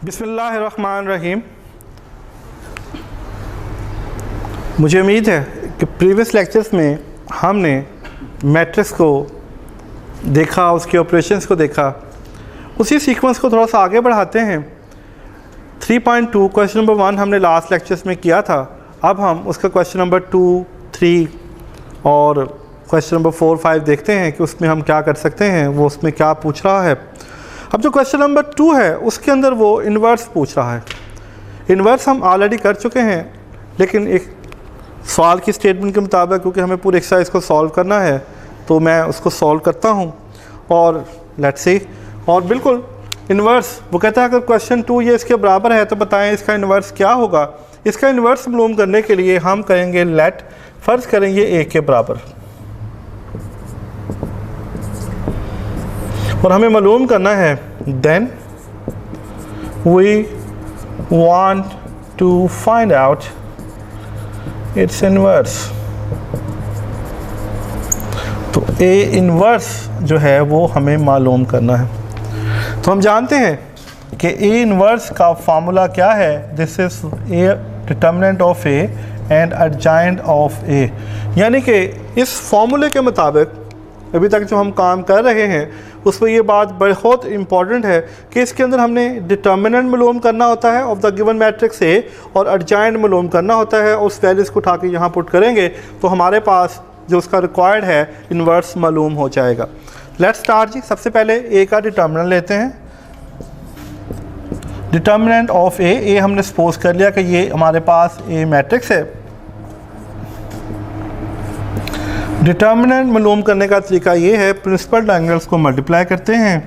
बिस्मिल्लाहिर्रहमानिर्रहीम। मुझे उम्मीद है कि प्रीवियस लेक्चर्स में हमने मैट्रिक्स को देखा, उसके ऑपरेशंस को देखा। उसी सीक्वेंस को थोड़ा सा आगे बढ़ाते हैं। 3.2 क्वेश्चन नंबर 1 हमने लास्ट लेक्चर्स में किया था। अब हम उसका क्वेश्चन नंबर 2, 3 और क्वेश्चन नंबर 4, 5 देखते हैं कि उसमें हम क्या कर सकते हैं, वो उसमें क्या पूछ रहा है। अब जो क्वेश्चन नंबर 2 है उसके अंदर वो इन्वर्स पूछ रहा है। इन्वर्स हम ऑलरेडी कर चुके हैं, लेकिन एक सवाल की स्टेटमेंट के मुताबिक क्योंकि हमें पूरी एक्सरसाइज को सॉल्व करना है तो मैं उसको सॉल्व करता हूँ और लेट्स सी। और बिल्कुल इन्वर्स वो कहता है अगर क्वेश्चन 2 ये इसके बराबर है तो बताएं इसका इन्वर्स क्या होगा। इसका इन्वर्स मालूम करने के लिए हम करेंगे लेट, फ़र्ज़ करेंगे a के बराबर, और हमें मालूम करना है then we want to find out its inverse. तो a इन्वर्स जो है वो हमें मालूम करना है। तो हम जानते हैं कि a इन्वर्स का फार्मूला क्या है, this is a determinant of a and adjoint of a। यानी कि इस फार्मूले के मुताबिक अभी तक जो हम काम कर रहे हैं उसमें ये बात बहुत इंपॉर्टेंट है कि इसके अंदर हमने डिटर्मिनेंट मालूम करना होता है of the given matrix A और एडजॉइंट मालूम करना होता है। उस वैल्यूज़ को उठा के यहाँ पुट करेंगे तो हमारे पास जो उसका रिक्वायर्ड है इन्वर्स मालूम हो जाएगा। लेट्स स्टार्ट जी। सबसे पहले ए का डिटर्मिनेंट लेते हैं। डिटर्मिनेंट ऑफ ए हमने सपोज कर लिया कि ये हमारे पास ए मैट्रिक्स है। डिटर्मिनेंट मालूम करने का तरीका ये है, प्रिंसिपल डायगोनल्स को मल्टीप्लाई करते हैं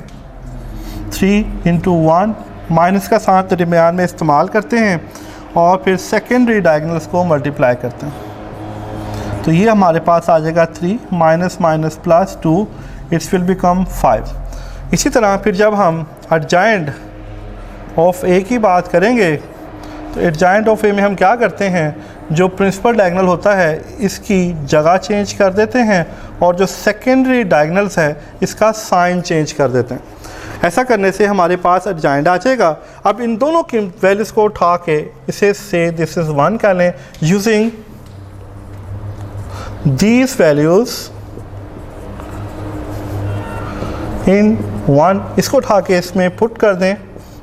3 into 1, माइनस का साइन दरमियान में इस्तेमाल करते हैं और फिर सेकेंडरी डायगोनल्स को मल्टीप्लाई करते हैं। तो ये हमारे पास आ जाएगा 3 minus minus plus 2, it's will become 5। इसी तरह फिर जब हम एडजॉइंट ऑफ ए की बात करेंगे तो एडजॉइंट ऑफ ए में हम क्या करते हैं, जो प्रिंसिपल डायगोनल होता है इसकी जगह चेंज कर देते हैं और जो सेकेंडरी डायगोनल्स है इसका साइन चेंज कर देते हैं। ऐसा करने से हमारे पास एडजॉइंट आ जाएगा। अब इन दोनों की वैल्यूज़ को उठा के इसे से दिस इज़ 1 कर लें यूजिंग दीज वैल्यूज़ इन 1। इसको उठा के इसमें पुट कर दें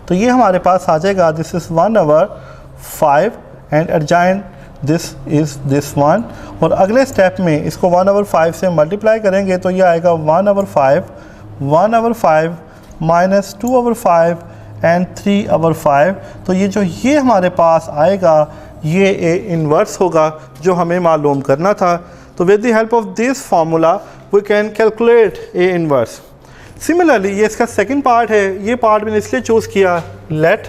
तो ये हमारे पास आ जाएगा this is 1/5 and adjoint this is this 1। और अगले स्टेप में इसको 1/5 से मल्टीप्लाई करेंगे तो ये आएगा 1/5 माइनस 2/5 एंड 3/5। तो ये हमारे पास आएगा ये ए इन्वर्स होगा जो हमें मालूम करना था। तो with the help of this formula we can calculate a inverse. Similarly ये इसका सेकंड पार्ट है। ये पार्ट मैंने इसलिए चूज़ किया, लेट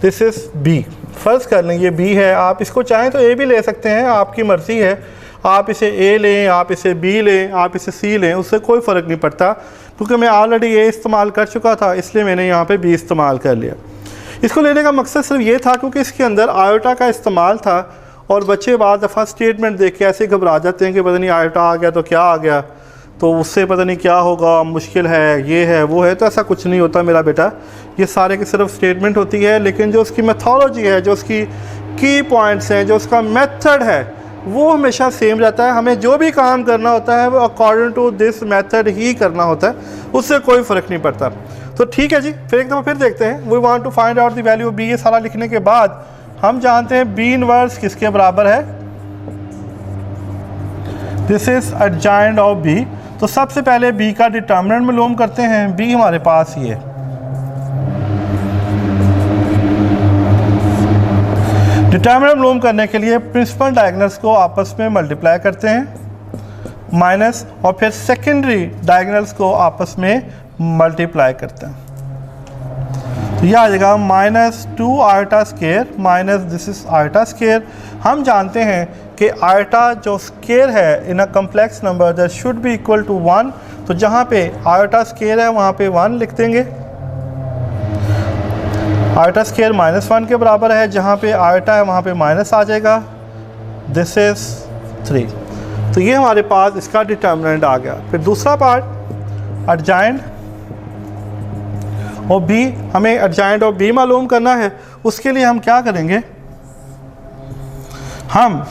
दिस इज़ बी। फ़र्ज़ कर लें ये बी है, आप इसको चाहें तो ए भी ले सकते हैं, आपकी मर्ज़ी है। आप इसे ए लें, आप इसे बी लें, आप इसे सी लें, उससे कोई फ़र्क नहीं पड़ता क्योंकि मैं ऑलरेडी ए इस्तेमाल कर चुका था इसलिए मैंने यहाँ पे बी इस्तेमाल कर लिया। इसको लेने का मकसद सिर्फ ये था क्योंकि इसके अंदर आयोटा का इस्तेमाल था और बच्चे बाद दफ़ा स्टेटमेंट देख के ऐसे घबरा जाते हैं कि पता नहीं आयोटा आ गया तो क्या आ गया, तो उससे पता नहीं क्या होगा, मुश्किल है, ये है, वो है। तो ऐसा कुछ नहीं होता मेरा बेटा, ये सारे की सिर्फ स्टेटमेंट होती है, लेकिन जो उसकी मेथोडोलॉजी है, जो उसकी की पॉइंट्स हैं, जो उसका मेथड है वो हमेशा सेम रहता है। हमें जो भी काम करना होता है वो अकॉर्डिंग टू दिस मेथड ही करना होता है, उससे कोई फ़र्क नहीं पड़ता। तो ठीक है जी, फिर एक दफ़ा फिर देखते हैं। We want to find out the value of B. ये सारा लिखने के बाद हम जानते हैं बी इनवर्स किसके बराबर है, this is adjoint of B. तो सबसे पहले बी का डिटर्मिनेंट मालूम करते हैं। बी हमारे पास ये डिटर्मिनेंट मालूम करने के लिए प्रिंसिपल डायगोनल्स को आपस में मल्टीप्लाई करते हैं माइनस, और फिर सेकेंडरी डायगोनल्स को आपस में मल्टीप्लाई करते हैं। तो यह आ जाएगा -2 iota square minus this is iota square. हम जानते हैं कि आयोटा जो स्केयर है in a complex number that should be equal to 1। तो जहाँ पे आयोटा स्केयर है वहाँ पे 1 लिख देंगे। आयोटा स्केयर -1 के बराबर है, जहाँ पे आयोटा है वहाँ पे माइनस आ जाएगा, दिस इज़ 3। तो ये हमारे पास इसका डिटर्मिनेंट आ गया। फिर दूसरा पार्ट एडजॉइंट और b हमें एडजॉइंट ऑफ b मालूम करना है। उसके लिए हम क्या करेंगे, हम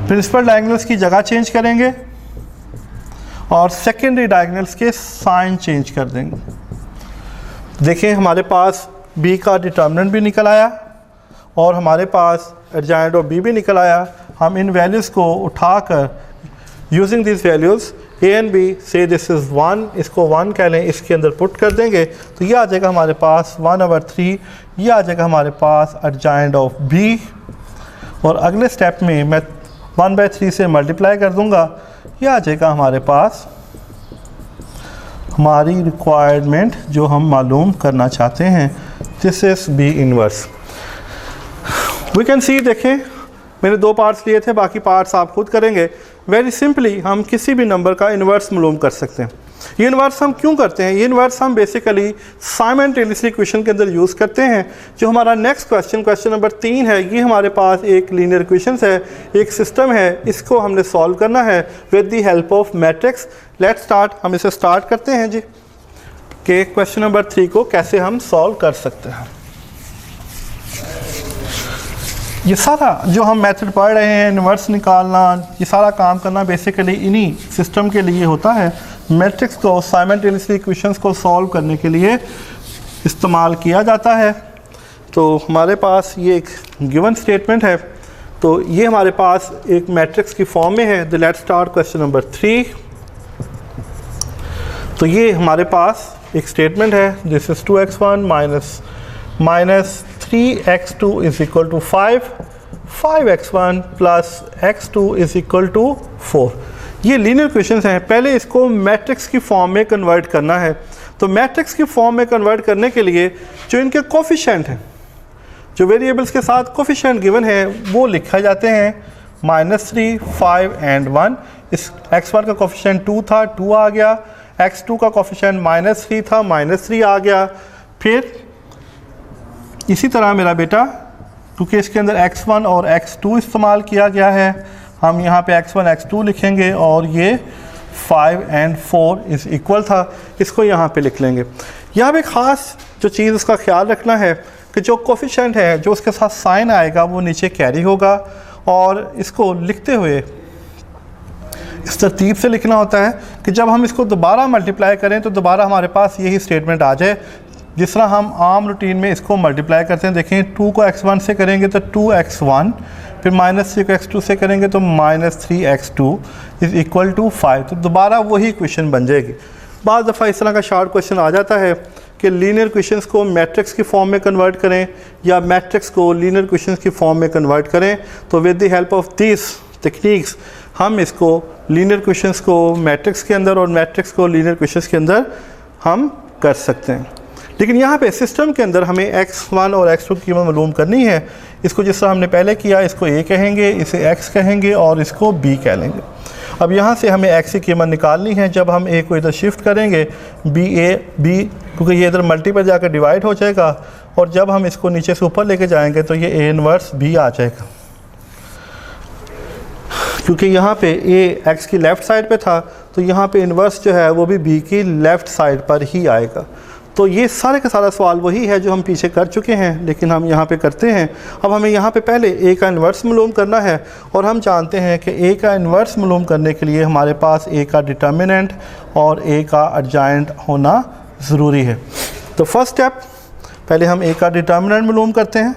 प्रिंसिपल डायगोनल्स की जगह चेंज करेंगे और सेकेंडरी डायगोनल्स के साइन चेंज कर देंगे। देखिए हमारे पास b का डिटर्मिनेंट भी निकल आया और हमारे पास एडजॉइंट ऑफ b भी निकल आया। हम इन वैल्यूज़ को उठाकर using this values a and b से दिस इज़ 1, इसको 1 कह लें, इसके अंदर पुट कर देंगे तो ये आ जाएगा हमारे पास 1/3। ये आ जाएगा हमारे पास एडजॉइंट ऑफ b और अगले स्टेप में मैं 1/3 से मल्टीप्लाई कर दूंगा। ये आ जाएगा हमारे पास हमारी रिक्वायरमेंट जो हम मालूम करना चाहते हैं, this is b inverse. We can see, देखें मैंने 2 पार्ट्स लिए थे, बाकी पार्ट्स आप खुद करेंगे। वेरी सिंपली हम किसी भी नंबर का इन्वर्स मालूम कर सकते हैं। ये इन्वर्स हम क्यों करते हैं, ये इन्वर्स हम बेसिकली साइमल्टेनियसली क्वेश्चन के अंदर यूज़ करते हैं। जो हमारा नेक्स्ट क्वेश्चन नंबर 3 है, ये हमारे पास एक लीनियर इक्वेशन है, एक सिस्टम है, इसको हमने सॉल्व करना है with the help of matrix. Let's start, हम इसे स्टार्ट करते हैं जी कि क्वेश्चन नंबर 3 को कैसे हम सॉल्व कर सकते हैं। ये सारा जो हम मेथड पढ़ रहे हैं, इन्वर्स निकालना, ये सारा काम करना बेसिकली इन्हीं सिस्टम के लिए होता है। मैट्रिक्स को साइमल्टेनियसली इक्वेशंस को सॉल्व करने के लिए इस्तेमाल किया जाता है। तो हमारे पास ये एक गिवन स्टेटमेंट है, तो ये हमारे पास एक मैट्रिक्स की फॉर्म में है। Let's start question number 3। तो ये हमारे पास एक स्टेटमेंट है, this is 2x1 minus 3x2 is equal to 5x1 plus x2 is equal to 4। ये लीनियर इक्वेशंस हैं। पहले इसको मैट्रिक्स की फॉर्म में कन्वर्ट करना है। तो मैट्रिक्स की फॉर्म में कन्वर्ट करने के लिए जो इनके कोफिशिएंट हैं, जो वेरिएबल्स के साथ कोफिशिएंट गिवन है, वो लिखा जाते हैं -3, 5 एंड 1। इस x1 का कोफिशिएंट 2 था, 2 आ गया। x2 का कोफिशिएंट -3 था, -3 आ गया। फिर इसी तरह मेरा बेटा, क्योंकि इसके अंदर x1 और x2 इस्तेमाल किया गया है, हम यहाँ पे x1 x2 लिखेंगे और ये 5 एंड 4 इज़ इक्वल था, इसको यहाँ पे लिख लेंगे। यहाँ पे ख़ास जो चीज़ उसका ख्याल रखना है कि जो कोफिशिएंट है, जो उसके साथ साइन आएगा, वो नीचे कैरी होगा और इसको लिखते हुए इस तरतीब से लिखना होता है कि जब हम इसको दोबारा मल्टीप्लाई करें तो दोबारा हमारे पास यही स्टेटमेंट आ जाए, जिस तरह हम आम रूटीन में इसको मल्टीप्लाई करते हैं। देखें, 2 को x1 से करेंगे तो 2x1, फिर -3 को x2 से करेंगे तो -3x2 इज़ इक्वल टू 5। तो दोबारा वही इक्वेशन बन जाएगी। बाद दफ़ा इस तरह का शॉर्ट क्वेश्चन आ जाता है कि लीनियर इक्वेशंस को मैट्रिक्स की फॉर्म में कन्वर्ट करें या मैट्रिक्स को लीनियर इक्वेशंस की फॉर्म में कन्वर्ट करें। तो with the help of this techniques हम इसको लीनियर इक्वेशंस को मैट्रिक्स के अंदर और मैट्रिक्स को लीनियर इक्वेशंस के अंदर हम कर सकते हैं। लेकिन यहाँ पे सिस्टम के अंदर हमें x1 और x2 की कीमत मालूम करनी है। इसको जिस तरह हमने पहले किया, इसको a कहेंगे, इसे x कहेंगे और इसको b कह लेंगे। अब यहाँ से हमें x की कीमत निकालनी है। जब हम a को इधर शिफ्ट करेंगे, b क्योंकि ये इधर मल्टी पर जाकर डिवाइड हो जाएगा, और जब हम इसको नीचे से ऊपर लेके जाएंगे तो ये a इनवर्स b आ जाएगा। क्योंकि यहाँ पे a x की लेफ़्ट साइड पे था, तो यहाँ पे इनवर्स जो है वो भी b की लेफ़्ट साइड पर ही आएगा। तो ये सारे का सारा सवाल वही है जो हम पीछे कर चुके हैं, लेकिन हम यहाँ पे करते हैं। अब हमें यहाँ पे पहले a का इन्वर्स मालूम करना है, और हम जानते हैं कि a का इन्वर्स मालूम करने के लिए हमारे पास a का डिटर्मिनेंट और a का एडजॉइंट होना ज़रूरी है। तो फर्स्ट स्टेप, पहले हम a का डिटर्मिनेंट मालूम करते हैं।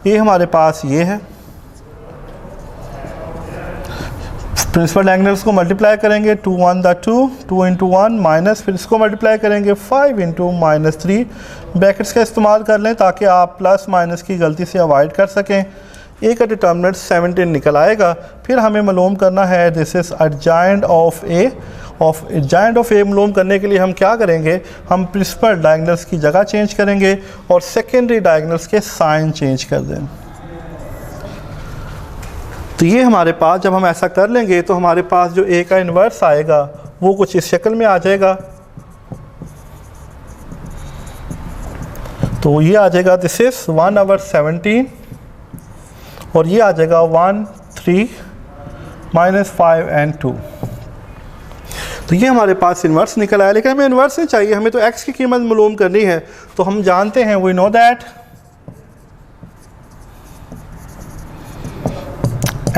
a हमारे पास ये है, प्रिंसिपल डायगोनल्स को मल्टीप्लाई करेंगे, 2 1 2, 2 इंटू 1 माइनस, फिर इसको मल्टीप्लाई करेंगे 5 इंटू -3। ब्रैकेट्स का इस्तेमाल कर लें ताकि आप प्लस माइनस की गलती से अवॉइड कर सकें। a का डिटर्मिनेंट 17 निकल आएगा। फिर हमें मालूम करना है this is adjoint of a। Adjoint of a मालूम करने के लिए हम क्या करेंगे, हम प्रिंसिपल डायगोनल्स की जगह चेंज करेंगे और सेकेंडरी डायगोनल्स के साइन चेंज कर दें। तो ये हमारे पास, जब हम ऐसा कर लेंगे तो हमारे पास जो a का इन्वर्स आएगा वो कुछ इस शक्ल में आ जाएगा। तो ये आ जाएगा दिस इज़ 1/17 और ये आ जाएगा 1 3 -5 एंड 2। तो ये हमारे पास इन्वर्स निकल आया, लेकिन हमें इन्वर्स नहीं चाहिए, हमें तो x की कीमत मालूम करनी है। तो हम जानते हैं, we know that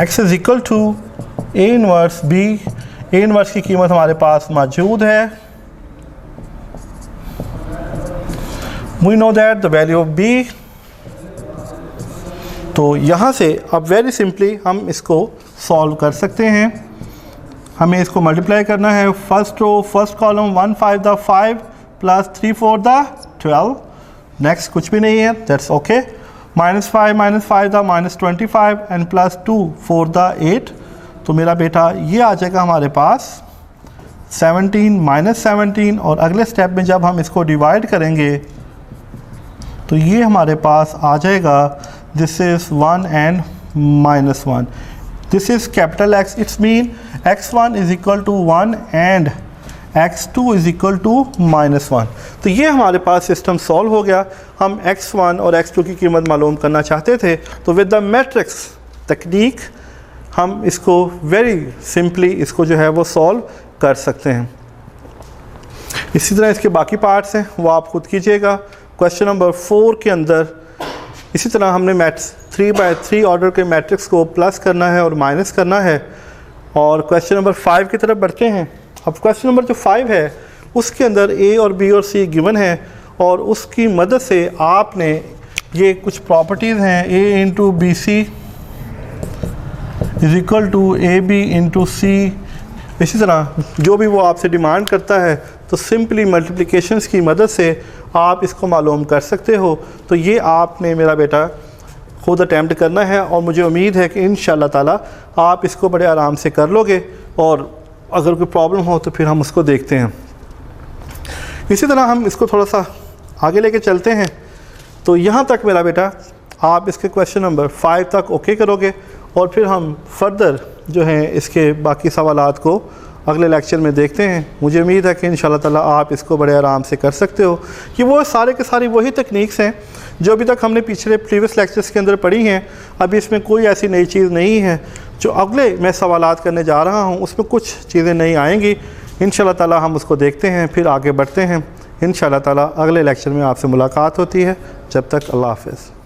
x is equal to a inverse b। a inverse की कीमत हमारे पास मौजूद है, we know that the value of b। तो यहाँ से अब वेरी सिंपली हम इसको सॉल्व कर सकते हैं। हमें इसको मल्टीप्लाई करना है, first row first column 1 5 the 5 प्लस 3 4 द 12, नेक्स्ट कुछ भी नहीं है, that's okay. -5 the -25 and plus 2 4 the 8। तो मेरा बेटा ये आ जाएगा हमारे पास 17 -17, और अगले स्टेप में जब हम इसको डिवाइड करेंगे तो ये हमारे पास आ जाएगा, this is 1 and -1, this is capital X, it's mean x1 is equal to 1 and x2 is equal to -1। तो ये हमारे पास सिस्टम सॉल्व हो गया। हम x1 और x2 की कीमत मालूम करना चाहते थे, तो विद द मैट्रिक्स टेक्निक हम इसको वेरी सिंपली इसको जो है वो सॉल्व कर सकते हैं। इसी तरह इसके बाकी पार्ट्स हैं वो आप खुद कीजिएगा। क्वेश्चन नंबर 4 के अंदर इसी तरह हमने 3/3 ऑर्डर के मैट्रिक्स को प्लस करना है और माइनस करना है। और क्वेश्चन नंबर 5 की तरफ बढ़ते हैं। अब क्वेश्चन नंबर जो 5 है उसके अंदर a और b और c गिवन है, और उसकी मदद से आपने ये कुछ प्रॉपर्टीज़ हैं, a into B C is equal to A B into C. इसी तरह जो भी वो आपसे डिमांड करता है तो सिंपली मल्टीप्लिकेशंस की मदद से आप इसको मालूम कर सकते हो। तो ये आपने मेरा बेटा खुद अटैम्प्ट करना है, और मुझे उम्मीद है कि इंशाअल्लाह ताला आप इसको बड़े आराम से कर लोगे, और अगर कोई प्रॉब्लम हो तो फिर हम उसको देखते हैं। इसी तरह हम इसको थोड़ा सा आगे लेके चलते हैं। तो यहाँ तक मेरा बेटा आप इसके क्वेश्चन नंबर 5 तक ओके करोगे, और फिर हम फर्दर जो है इसके बाकी सवालात को अगले लेक्चर में देखते हैं। मुझे उम्मीद है कि इंशाअल्लाह ताला आप इसको बड़े आराम से कर सकते हो, कि वो सारे के सारी वही टेक्निक्स हैं जो अभी तक हमने पिछले प्रीवियस लेक्चर्स के अंदर पढ़ी हैं। अभी इसमें कोई ऐसी नई चीज़ नहीं है। जो अगले मैं सवालात करने जा रहा हूँ उसमें कुछ चीज़ें नई आएंगी, इंशाअल्लाह ताला हम उसको देखते हैं, फिर आगे बढ़ते हैं। इंशाअल्लाह ताला अगले लेक्चर में आपसे मुलाकात होती है। जब तक अल्लाह हाफ़िज़।